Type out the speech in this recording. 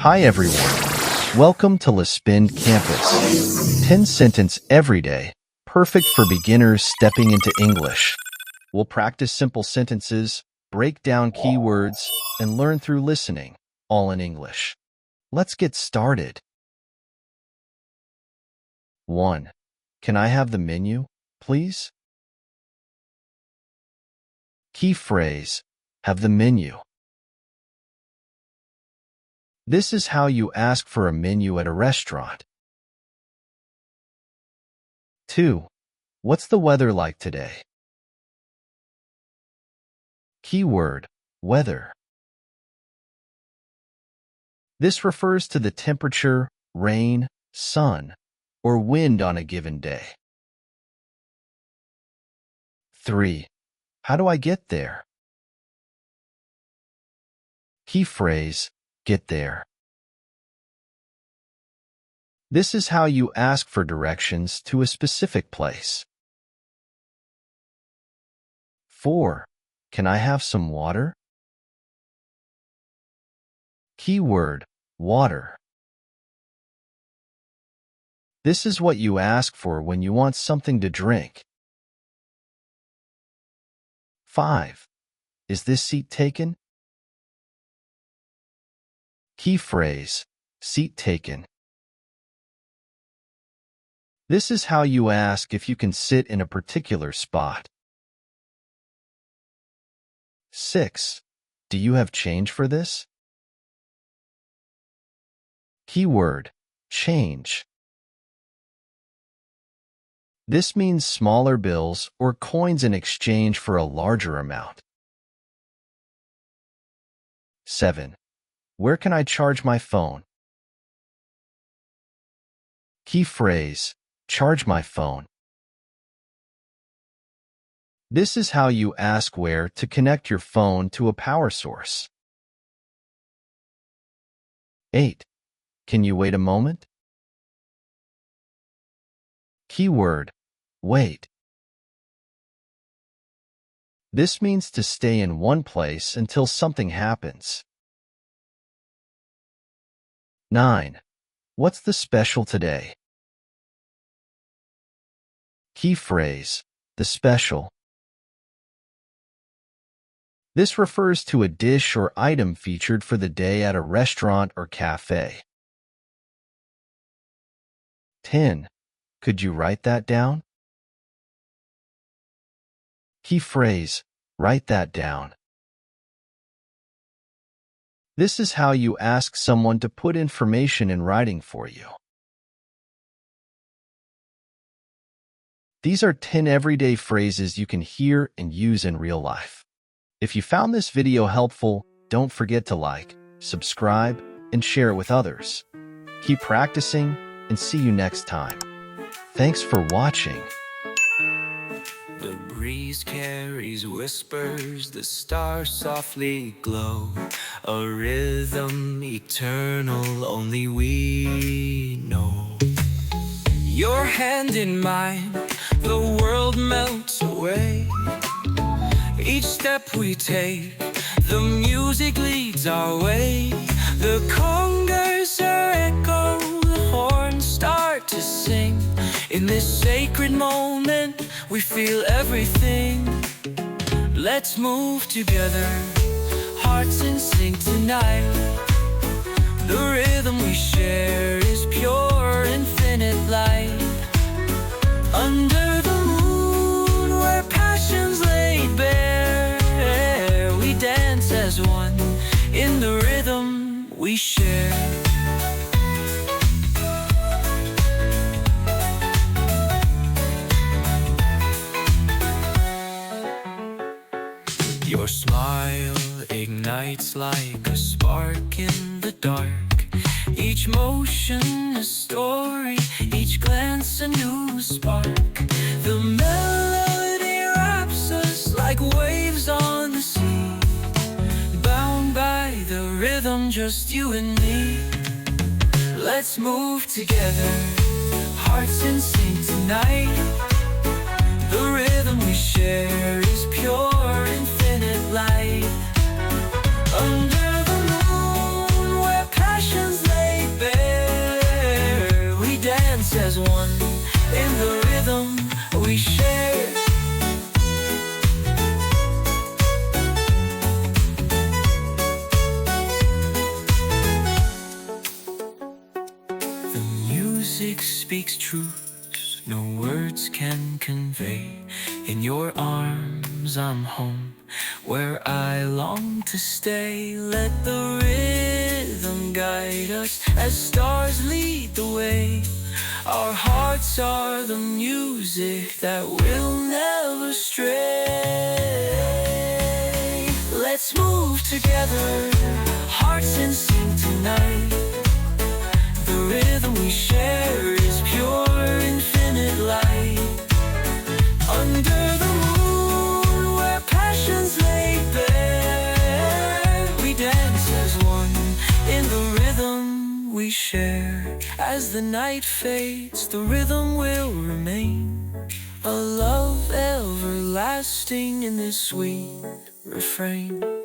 Hi everyone. Welcome to Lispend Campus. 10 sentence every day, perfect for beginners stepping into English. We'll practice simple sentences, break down keywords, and learn through listening, all in English. Let's get started. 1. Can I have the menu, please? Key phrase, have the menu. This is how you ask for a menu at a restaurant. 2. What's the weather like today? Keyword, weather. This refers to the temperature, rain, sun, or wind on a given day. 3. How do I get there? Key phrase, get there. This is how you ask for directions to a specific place. 4. Can I have some water? Keyword, water. This is what you ask for when you want something to drink. 5. Is this seat taken? Key phrase, seat taken. This is how you ask if you can sit in a particular spot. 6. Do you have change for this? Keyword, change. This means smaller bills or coins in exchange for a larger amount. 7. Where can I charge my phone? Key phrase, charge my phone. This is how you ask where to connect your phone to a power source. 8. Can you wait a moment? Keyword, wait. This means to stay in one place until something happens. 9. What's the special today? Key phrase, the special. This refers to a dish or item featured for the day at a restaurant or cafe. 10. Could you write that down? Key phrase, write that down. This is how you ask someone to put information in writing for you. These are 10 everyday phrases you can hear and use in real life. If you found this video helpful, don't forget to like, subscribe, and share it with others. Keep practicing, and see you next time. Thanks for watching. The breeze carries whispers, the stars softly glow. A rhythm eternal, only we know. Your hand in mine, the world melts away. Each step we take, the music leads our way. The congas are echo, the horns start to sing. In this sacred moment, we feel everything. Let's move together, hearts in sync tonight. The rhythm we share is pure, infinite light. Under the moon, where passion's laid bare, we dance as one in the rhythm we share. Your smile ignites like a spark in the dark. Each motion a story, each glance a new spark. The melody wraps us like waves on the sea, bound by the rhythm, just you and me. Let's move together, hearts in sync tonight. The rhythm we share is pure, infinite light. Under the moon, where passion's dance as one in the rhythm we share. The music speaks truths no words can convey. In your arms I'm home, where I long to stay. Let the rhythm guide us as stars lead the way. Our hearts are the music that will never stray. Let's move together, hearts in sync tonight. The rhythm we share is pure, infinite light. Under the moon, where passions lay bare, we dance as one in the rhythm we share. As the night fades, the rhythm will remain, a love everlasting in this sweet refrain.